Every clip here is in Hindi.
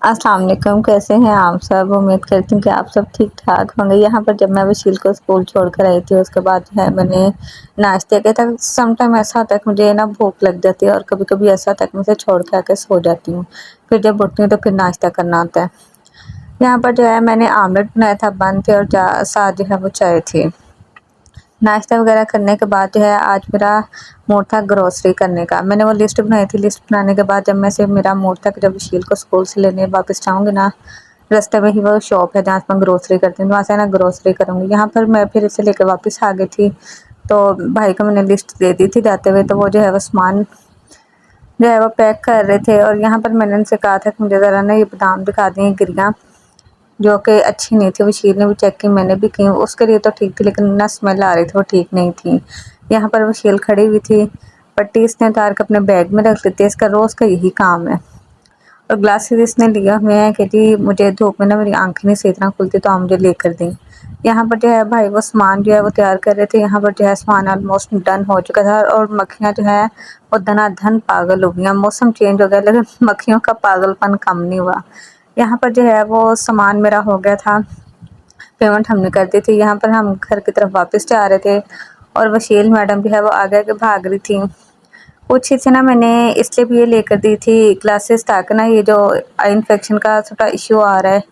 अस्सलाम वालेकुम, कैसे हैं आप सब? उम्मीद करती हूँ कि आप सब ठीक-ठाक होंगे। यहाँ पर जब मैं वशील को स्कूल छोड़ कर आई थी, उसके बाद जो है मैंने नाश्ते किया था। सम टाइम ऐसा होता है कि मुझे ना भूख लग जाती है और कभी-कभी ऐसा होता है कि मैं उसे छोड़ के आके सो जाती हूँ। फिर जब उठती हूँ तो फिर नाश्ता करना होता है। यहाँ पर जो है मैंने आमलेट बनाया था, बन थे और साथ जो है वो चाय थी। नाश्ता वगैरह करने के बाद जो है आज मेरा मूड था ग्रोसरी करने का। मैंने वो लिस्ट बनाई थी, लिस्ट बनाने के बाद जब मैं से मेरा मूड था कि जब शील को स्कूल से लेने वापस जाऊँगी ना, रास्ते में ही वो शॉप है जहाँ से मैं ग्रोसरी करती हूँ, वहाँ से ना ग्रोसरी करूँगी। यहाँ पर मैं फिर इसे लेकर वापस आ गई थी, तो भाई को मैंने लिस्ट दे दी थी जाते हुए, तो वो जो है वो सामान जो है वो पैक कर रहे थे। और यहाँ पर मैंने उनसे कहा था कि मुझे ज़रा ना ये बादाम दिखा दें, गिरियाँ जो कि अच्छी नहीं थी। वशील ने भी चेक की, मैंने भी की, उसके लिए तो ठीक थी लेकिन ना स्मेल आ रही थी, वो ठीक नहीं थी। यहाँ पर वशील खड़ी हुई थी, पट्टी इसने उतार के अपने बैग में रख लेती है, इसका रोज़ का यही काम है। और ग्लासेस इसने लिए हुए हैं कि जी मुझे धूप में ना मेरी आंखें नहीं सही तरह खुलती, तो आप मुझे लेकर दें। यहाँ पर जो है भाई वो सामान जो है वो तैयार कर रहे थे। यहाँ पर जो है सामान ऑलमोस्ट डन हो चुका था और मक्खियाँ जो है वो धनाधन पागल हो गई हैं। मौसम चेंज हो गया लेकिन मक्खियों का पागलपन कम नहीं हुआ। यहाँ पर जो है वो सामान मेरा हो गया था, पेमेंट हमने कर दी थी। यहाँ पर हम घर की तरफ वापस जा रहे थे और वशील मैडम जो है वो आगे आगे भाग रही थी। कुछ इसे ना मैंने इसलिए भी ये लेकर दी थी ग्लासेस, ताकि ना ये जो आई इन्फेक्शन का थोड़ा इश्यू आ रहा है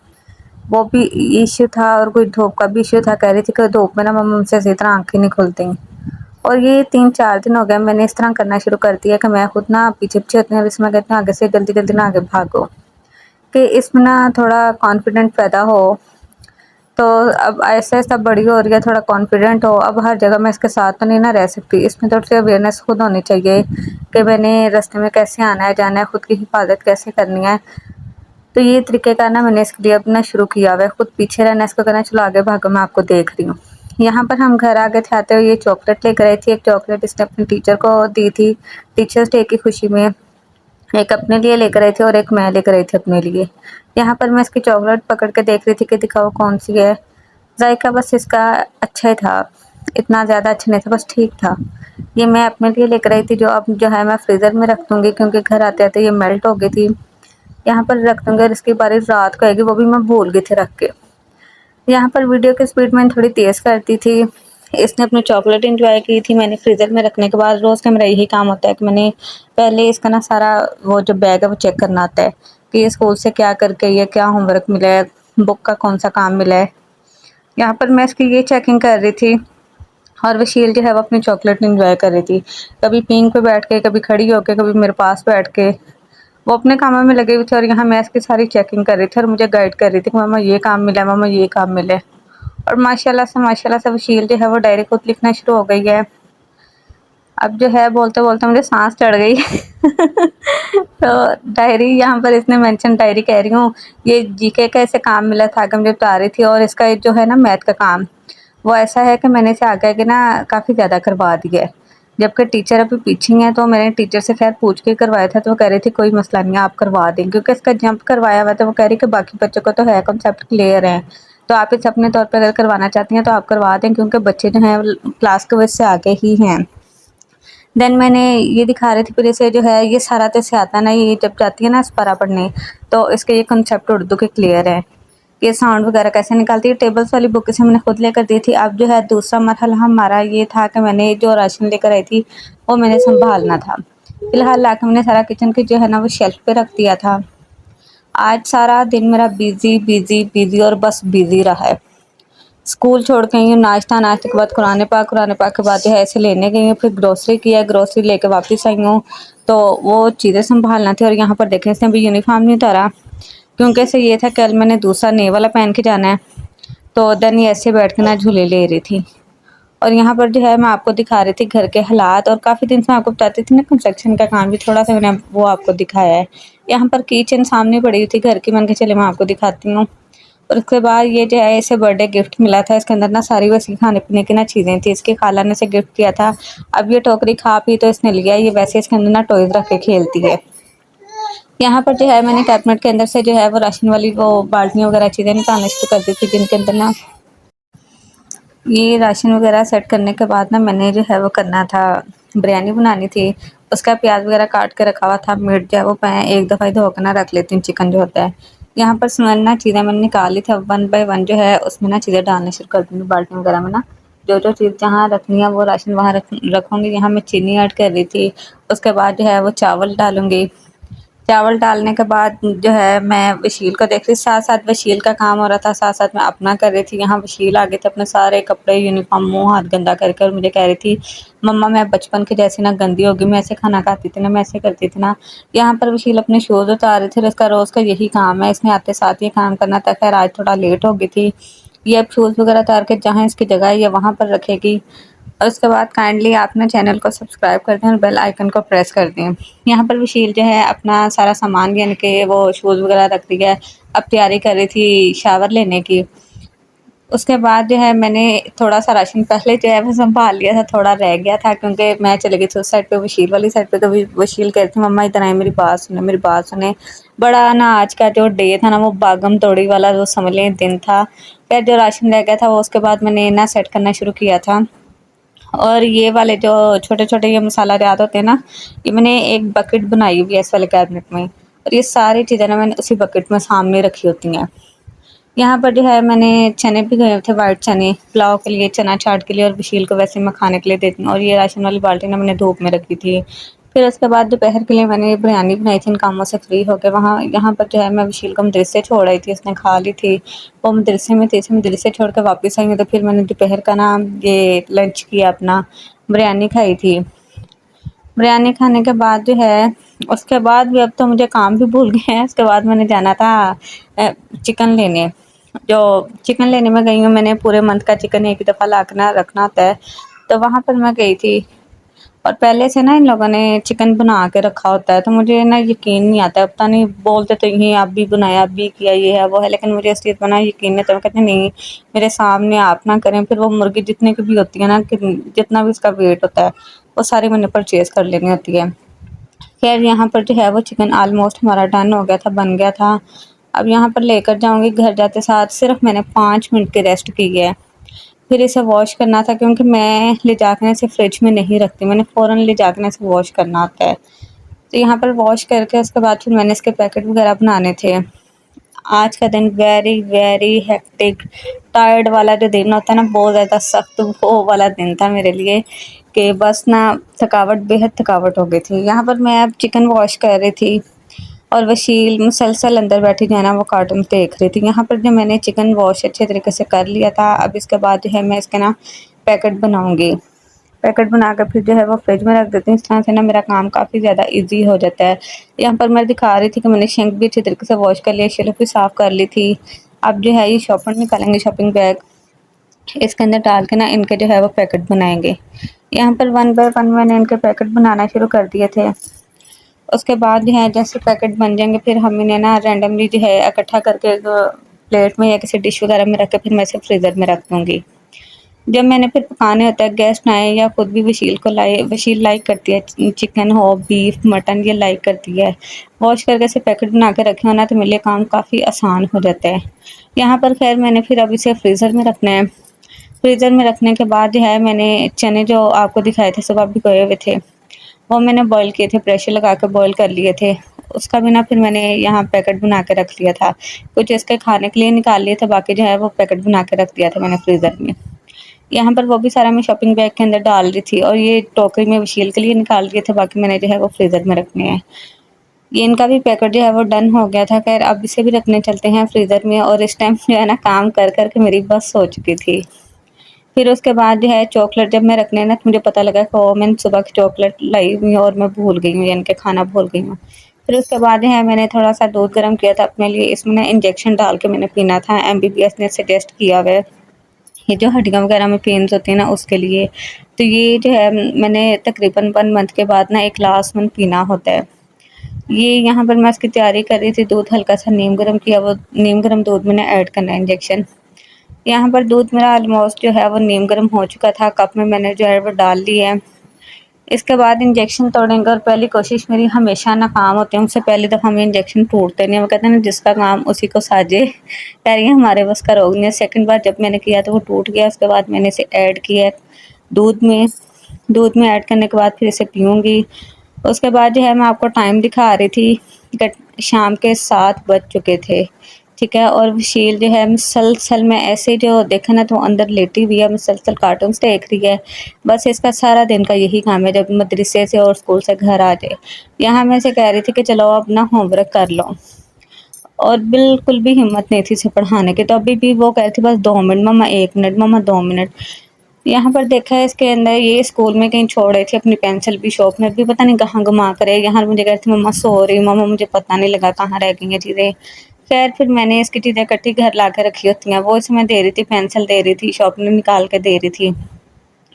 वो भी इश्यू था और कोई धूप का भी इश्यू था। कह रही थी कि धूप में ना मम्मा मुझसे सही तरह आंखें नहीं खुलती। और ये 3-4 दिन हो गए मैंने इस तरह करना शुरू कर दिया कि मैं खुद ना पीछे पीछे होती हूँ और इसमें कहती हूँ आगे से जल्दी जल्दी ना आगे भागो, कि इसमें ना थोड़ा कॉन्फिडेंट पैदा हो। तो अब ऐसा-ऐसा बड़ी हो रही है, थोड़ा कॉन्फिडेंट हो। अब हर जगह मैं इसके साथ तो नहीं ना रह सकती, इसमें थोड़ी-सी अवेयरनेस खुद होनी चाहिए कि मैंने रास्ते में कैसे आना है, जाना है, खुद की हिफाज़त कैसे करनी है। तो ये तरीक़ेकार ना मैंने इसके लिए अपना शुरू किया हुआ है, खुद पीछे रहना, इसको कहना चलो आगे भागो, मैं आपको देख रही हूँ। यहाँ पर हम घर आ गए थे, आते हुए ये चॉकलेट लेकर आई थी, एक चॉकलेट इसने अपनी टीचर को दी थी, टीचर्स डे की खुशी में। एक अपने लिए लेकर आई थी और एक मैं लेकर आई थी अपने लिए। यहाँ पर मैं इसकी चॉकलेट पकड़ के देख रही थी कि दिखाओ कौन-सी है। ज़ायका बस इसका अच्छा ही था, इतना ज़्यादा अच्छा नहीं था, बस ठीक था। ये मैं अपने लिए लेकर आई थी, जो अब जो है मैं फ्रीज़र में रख दूँगी क्योंकि घर आते-आते ये मेल्ट हो गई थी। यहाँ पर रख दूँगी और इसकी बारिश रात को आएगी, वो भी मैं भूल गई थी रख के। यहाँ पर वीडियो की स्पीड मैंने थोड़ी तेज़ कर दी थी। इसने अपनी चॉकलेट एन्जॉय की थी, मैंने फ्रीज़र में रखने के बाद रोज़ का मेरा यही काम होता है कि मैंने पहले इसका ना सारा वो जो बैग है वो चेक करना आता है कि ये स्कूल से क्या करके आई है, क्या होमवर्क मिला है, बुक का कौन-सा काम मिला है। यहाँ पर मैं इसकी ये चेकिंग कर रही थी और वशील जो है वो अपनी चॉकलेट एन्जॉय कर रही थी। कभी पींग पे बैठ के, कभी खड़ी होके, कभी मेरे पास बैठ के। वो अपने कामों में लगी हुई थी और यहाँ मैं इसकी सारी चेकिंग कर रही थी और मुझे गाइड कर रही थी कि मम्मा ये काम मिला है, मम्मा ये काम मिला है। और माशाल्लाह से वशील जो है वो डायरी खुद लिखना शुरू हो गई है। अब जो है बोलते-बोलते मुझे साँस चढ़ गई। तो डायरी यहाँ पर इसने मेंशन, डायरी कह रही हूँ, ये जीके का इसे काम मिला था कि मुझे बता रही थी। और इसका ये जो है ना मैथ का काम, वो ऐसा है कि मैंने इसे आगे-आगे ना काफ़ी ज़्यादा करवा दिया है। जबकि टीचर अभी पीछे ही हैं, तो मैंने टीचर से ख़ैर पूछ के करवाया था, तो वो कह रही थी कोई मसला नहीं है, आप करवा दें। क्योंकि इसका जंप करवाया हुआ है, तो वो कह रही कि बाकी बच्चों को तो है, कॉन्सेप्ट क्लियर है। तो आप इसे अपने तौर पे अगर करवाना चाहती हैं तो आप करवा दें, क्योंकि बच्चे जो हैं क्लास के वजह से आगे ही हैं। देन मैंने ये दिखा रही थी फिर इसे जो है ये सारा तो इसे आता ना, ये जब जाती है ना अस्पारा पढ़ने, तो इसके ये कॉन्सेप्ट उर्दू के क्लियर है, ये साउंड वगैरह कैसे निकालती है। टेबल्स वाली बुक इसे मैंने खुद लेकर दी थी। अब जो है दूसरा मरहला हमारा ये था कि मैंने जो राशन लेकर आई थी वो मैंने सँभालना था। फ़िलहाल लाके मैंने सारा किचन की जो है ना वो शेल्फ़ पे रख दिया था। आज सारा दिन मेरा बिज़ी, बिज़ी, बिज़ी और बस बिज़ी रहा है। स्कूल छोड़ के आई हूँ, नाश्ते के बाद कुरान पाक के बाद जो है इसे लेने गई हूँ, फिर ग्रोसरी किया, ग्रोसरी लेके वापस आई हूँ, तो वो चीज़ें सँभालना थी। और यहाँ पर देखें इसने अभी यूनिफ़ॉर्म नहीं उतारा, क्योंकि इसे ये था कल मैंने दूसरा नए वाला पहन के जाना है। तो देन ये ऐसे बैठ के ना झूले ले रही थी। और यहाँ पर जो है मैं आपको दिखा रही थी घर के हालात, और काफ़ी दिन से मैं आपको बताती थी ना कंस्ट्रक्शन का काम भी थोड़ा-सा मैंने वो आपको दिखाया है। यहाँ पर किचन सामने पड़ी हुई थी घर की, मैंने कहा चलिए मैं आपको दिखाती हूँ। और उसके बाद ये जो है इसे बर्थडे गिफ्ट मिला था, इसके अंदर ना सारी वैसी खाने-पीने की ना चीज़ें थी, इसकी खाला ने इसे गिफ्ट किया था। अब ये टोकरी खा पी तो इसने लिया, ये वैसे इसके अंदर ना टॉयज़ रख के खेलती है। यहाँ पर जो है मैंने कैबिनेट के अंदर से जो है वो राशन वाली वो बाल्टियाँ वगैरह चीज़ें निकालना शुरू कर दी थी, जिनके अंदर ना ये राशन वगैरह सेट करने के बाद ना मैंने जो है वो करना था, बिरयानी बनानी थी। उसका प्याज वगैरह काट के रखा हुआ था, मीट जो है वो मैं एक दफ़ा ही धो के ना रख लेती हूँ, चिकन जो होता है। यहाँ पर ना चीज़ें मैंने निकाली थी, अब वन बाय वन जो है उसमें ना चीज़ें डालना शुरू कर दूँगी बाल्टी वगैरह में ना। जो-जो चीज़ जहाँ रखनी है वो राशन वहाँ रखूँगी। यहाँ मैं चीनी ऐड कर रही थी, उसके बाद जो है वो चावल डालूँगी। चावल डालने के बाद जो है मैं वशील को देख रही, साथ-साथ वशील का काम हो रहा था, साथ-साथ मैं अपना कर रही थी। यहाँ वशील आ गए थे अपने सारे कपड़े, यूनिफ़ॉर्म, मुँह हाथ गंदा करके और मुझे कह रही थी, मम्मा मैं बचपन के जैसी ना गंदी हो गई, मैं ऐसे खाना खाती थी ना, मैं ऐसे करती थी ना। यहाँ पर वशील अपने शूज़ उतार रहे थे, इसका रोज़ का यही काम है, इसने आते साथ ये काम करना था। खैर आज थोड़ा लेट हो गई थी। ये अब शूज़ वगैरह उतार के जहाँ इसकी जगह है ये वहाँ पर रखेगी। और उसके बाद काइंडली आप ना चैनल को सब्सक्राइब कर दें और बेल आइकन को प्रेस कर दें। यहाँ पर विशील जो है अपना सारा सामान यानी कि वो शूज़ वगैरह रख दिया है, अब तैयारी कर रही थी शावर लेने की। उसके बाद जो है मैंने थोड़ा-सा राशन पहले जो है वो सँभाल लिया था, थोड़ा रह गया था क्योंकि मैं चली गई थी उस साइड पे, वशील वाली साइड पे, तो वशील कह रही थी मम्मा इधर आएँ, मेरी बात सुनें, मेरी बात सुनें। बड़ा ना आज का जो डे था ना वो भागम-दौड़ी वाला वो समझ लें दिन था। फिर जो राशन रह गया था वो उसके बाद मैंने ना सेट करना शुरू किया था। और ये वाले जो छोटे-छोटे ये मसाला जात होते हैं ना, ये मैंने एक बकेट बनाई हुई है इस वाले कैबिनेट में, और ये सारी चीज़ें ना मैंने उसी बकेट में सामने रखी होती हैं। यहाँ पर जो है मैंने चने भिगोए थे, वाइट चने, पुलाव के लिए, चना चाट के लिए, और बशील को वैसे मैं खाने के लिए देती हूँ, और ये राशन वाली बाल्टी ना मैंने धूप में रखी थी। फिर उसके बाद दोपहर के लिए मैंने बिरयानी बनाई थी इन कामों से फ्री होके। वहाँ यहाँ पर जो है मैं बशील को मदरसे छोड़ आई थी, उसने खा ली थी। वो मदरसे में थी, मदरसे छोड़ कर वापस आई हूँ तो फिर मैंने दोपहर का ना ये लंच किया अपना, बिरयानी खाई थी। बिरयानी खाने के बाद जो है उसके बाद भी अब तो मुझे काम भी भूल गए हैं। उसके बाद मैंने जाना था चिकन लेने। जो चिकन लेने में गई हूँ, मैंने पूरे मंथ का चिकन एक ही दफ़ा ला के ना रखना होता है, तो वहाँ पर मैं गई थी। और पहले से ना इन लोगों ने चिकन बना के रखा होता है, तो मुझे ना यकीन नहीं आता है, पता नहीं बोलते तो यही आप भी बनाया, आप भी किया, ये है वो है, लेकिन मुझे इस चीज़ पर ना यकीन नहीं, तो मैं कहती नहीं, मेरे सामने आप ना करें। फिर वो मुर्गी जितने की भी होती है ना, जितना भी उसका वेट होता है वो सारी मैंने परचेज़ कर लेनी होती है। खैर यहाँ पर जो है वो चिकन ऑलमोस्ट हमारा डन हो गया था, बन गया था। अब यहाँ पर लेकर जाऊँगी, घर जाते साथ सिर्फ मैंने 5 मिनट की रेस्ट की है। फिर इसे वॉश करना था क्योंकि मैं ले जाकर इसे फ्रिज में नहीं रखती, मैंने फ़ौरन ले जाकर इसे वॉश करना होता है। तो यहाँ पर वॉश करके उसके बाद फिर मैंने इसके पैकेट वगैरह बनाने थे। आज का दिन वेरी वेरी हेक्टिक, टायर्ड वाला जो दिन होता है ना, बहुत ज़्यादा सख्त वो वाला दिन था मेरे लिए, कि बस ना थकावट, बेहद थकावट हो गई थी। यहाँ पर मैं अब चिकन वॉश कर रही थी और वशील मुसलसल अंदर बैठी जो है ना वो कार्टून देख रही थी। यहाँ पर जो मैंने चिकन वॉश अच्छे तरीके से कर लिया था, अब इसके बाद जो है मैं इसके ना पैकेट बनाऊँगी। पैकेट बनाकर फिर जो है वो फ्रिज में रख देती हूँ। इस तरह से ना मेरा काम काफ़ी ज़्यादा ईज़ी हो जाता है। यहाँ पर मैं दिखा रही थी कि मैंने सिंक भी अच्छे तरीके से वॉश कर लिया, शेल्फ भी साफ़ कर ली थी। अब जो है ये शॉपर निकालेंगे, शॉपिंग बैग, इसके अंदर डाल के ना इनके जो है वो पैकेट बनाएँगे। यहाँ पर वन बाय वन मैंने इनके पैकेट बनाना शुरू कर दिए थे। उसके बाद जो है जैसे पैकेट बन जाएँगे फिर हम इन्हें ना रैंडमली जो है इकट्ठा करके प्लेट में या किसी डिश वगैरह में रख के फिर मैं इसे फ्रीज़र में रख दूँगी। जब मैंने फिर पकाने होता है, गेस्ट आए या खुद भी वशील लाइक करती है, चिकन हो, बीफ, मटन, ये लाइक करती है। वॉश करके ऐसे पैकेट बना के रखे हो ना तो मेरे लिए काम काफ़ी आसान हो जाता है। यहाँ पर ख़ैर मैंने फिर अब इसे फ्रीज़र में रखना है। फ्रीज़र में रखने के बाद जो है मैंने चने जो आपको दिखाए थे सुबह भिगोए हुए थे, वो मैंने बॉयल किए थे, प्रेशर लगा के बॉयल कर लिए थे। उसका भी ना फिर मैंने यहाँ पैकेट बना के रख लिया था। कुछ इसके खाने के लिए निकाल लिए थे, बाकी जो है वो पैकेट बना के रख दिया था मैंने फ्रीज़र में। यहाँ पर वो भी सारा मैं शॉपिंग बैग के अंदर डाल रही थी और ये टोकरी में वशील के लिए निकाल दिए थे, बाकी मैंने जो है वो फ्रीज़र में रखने हैं। ये इनका भी पैकेट जो है वो डन हो गया था। खैर अब इसे भी रखने चलते हैं फ्रीज़र में, और इस टाइम जो है ना काम कर के मेरी बस हो चुकी थी। फिर उसके बाद जो है चॉकलेट जब मैं रखने ना तो मुझे पता लगा कि ओह मैंने सुबह की चॉकलेट लाई हुई है और मैं भूल गई हूँ, यानी कि खाना भूल गई हूँ। फिर उसके बाद जो है मैंने थोड़ा-सा दूध गर्म किया था अपने लिए, इसमें ना इंजेक्शन डाल के मैंने पीना था, एमबीबीएस ने सजेस्ट किया हुआ है। ये जो हड्डियाँ वगैरह में पेन्स होती हैं ना उसके लिए। तो ये जो है मैंने तकरीबन 1 मंथ के बाद ना 1 ग्लास मन पीना होता है। ये यहाँ पर मैं इसकी तैयारी कर रही थी, दूध हल्का-सा नीम गर्म किया, वो नीम गर्म दूध मैंने ऐड करना है इंजेक्शन। यहाँ पर दूध मेरा ऑलमोस्ट जो है वो नीम गर्म हो चुका था, कप में मैंने जो है वो डाल ली है। इसके बाद इंजेक्शन तोड़ेंगे, और पहली कोशिश मेरी हमेशा नाकाम होती है, मुझसे पहली दफ़ा में इंजेक्शन टूटते नहीं हैं। वो कहते हैं ना जिसका काम उसी को साजे, खैर ये हमारे बस का रोग नहीं है। सेकंड बार जब मैंने किया तो वो टूट गया, उसके बाद मैंने इसे ऐड किया है दूध में। दूध में ऐड करने के बाद फिर इसे पीऊँगी। उसके बाद जो है मैं आपको टाइम दिखा रही थी, शाम के 7 बज चुके थे, ठीक है? और वशील जो है मुसलसल में ऐसे जो देखा ना तो अंदर लेटी हुई है, मुसलसल कार्टून्स देख रही है। बस इसका सारा दिन का यही काम है, जब मदरसे से और स्कूल से घर आ जाए। यहाँ मैं इसे कह रही थी कि चलो अपना होमवर्क कर लो, और बिल्कुल भी हिम्मत नहीं थी इसे पढ़ाने की, तो अभी भी वो कह रही थी बस 2 मिनट मम्मा, 1 मिनट मम्मा, 2 मिनट। यहाँ पर देखा है इसके अंदर ये स्कूल में कहीं छोड़ रही थी अपनी पेंसिल भी, शॉप में भी पता नहीं कहाँ घुमा कर है। यहाँ मुझे कह रही थी मम्मा सॉरी मम्मा, मुझे पता नहीं लगा कहाँ रह गई हैं चीज़ें। खैर फिर मैंने इसकी चीज़ें इकट्ठी घर ला के रखी होती हैं, वो इसमें दे रही थी, पेंसिल दे रही थी, शॉर्पनर निकाल के दे रही थी।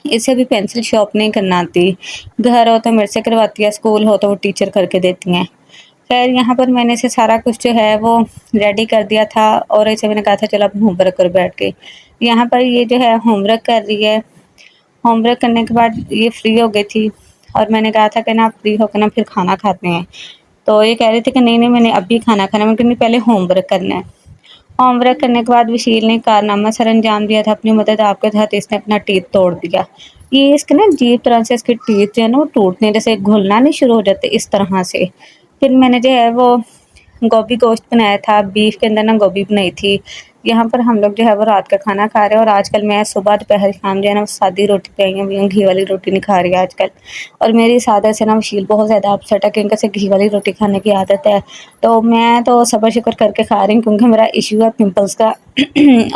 इसे भी पेंसिल शार्पनिंग करना आती, घर हो तो मेरे से करवाती है, स्कूल हो तो वो टीचर करके देती हैं। खैर यहाँ पर मैंने इसे सारा कुछ जो है वो रेडी कर दिया था, और इसे मैंने कहा था चलो अब होमवर्क करो बैठ के। यहाँ पर ये जो है होमवर्क कर रही है। होमवर्क करने के बाद ये फ्री हो गई थी, और मैंने कहा था कि ना फ्री होकर ना फिर खाना खाते हैं। तो ये कह रही थी कि नहीं नहीं मैंने अभी खाना खाना है, मैं कहा नहीं पहले होमवर्क करना है। होमवर्क करने के बाद वशील ने कारनामा सर अंजाम दिया था अपनी मदद आपके तहत, इसने अपना टीथ तोड़ दिया। ये इसके ना अजीब तरह से इसके टीथ जो है ना वो टूटने जैसे घुलना नहीं शुरू हो जाते इस तरह से। फिर मैंने जो है वो गोभी गोश्त बनाया था, बीफ के अंदर ना गोभी बनाई थी। यहाँ पर हम लोग जो है वो रात का खाना खा रहे हैं, और आजकल मैं सुबह दोपहर शाम जो है ना वो सादी रोटी पे आई हुई हूँ, घी वाली रोटी नहीं खा रही है आजकल। और मेरी इस आदत से ना वशील बहुत ज़्यादा अपसेट है, क्योंकि उसे घी वाली रोटी खाने की आदत है। तो मैं तो सब्र शुक्र करके खा रही हूँ, क्योंकि मेरा इशू है पिंपल्स का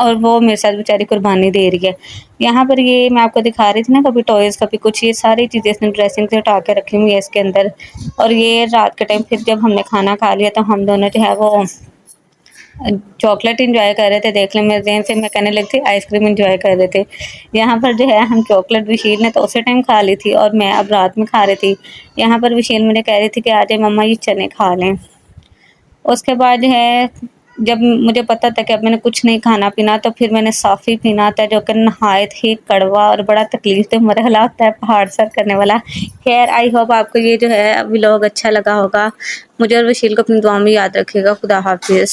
और वो मेरे साथ बेचारी कुर्बानी दे रही है। यहाँ पर ये मैं आपको दिखा रही थी ना, कभी टॉयज़ कभी कुछ, ये सारी चीज़ें इसने ड्रेसिंग से उठा के रखी हुई है इसके अंदर। और ये रात के टाइम फिर जब हमने खाना खा लिया तो हम दोनों जो है वो चॉकलेट एंजॉय कर रहे थे। देख लें मेरे ज़हन से मैं कहने लगी थी आइसक्रीम एंजॉय कर रहे थे। यहाँ पर जो है हम चॉकलेट वशील ने तो उसी टाइम खा ली थी, और मैं अब रात में खा रही थी। यहाँ पर वशील मुझे कह रही थी कि आ जाए मम्मा ये चने खा लें। उसके बाद जो है जब मुझे पता था कि अब मैंने कुछ नहीं खाना पीना, तो फिर मैंने साफ़ी पीना था, जो कि नहायत ही कड़वा और बड़ा तकलीफ दे मरहला होता है पहाड़ सर करने वाला। खैर आई होप आपको ये जो है व्लॉग अच्छा लगा होगा। मुझे और वशील को अपनी दुआ में याद रखिएगा। खुदा हाफिज़।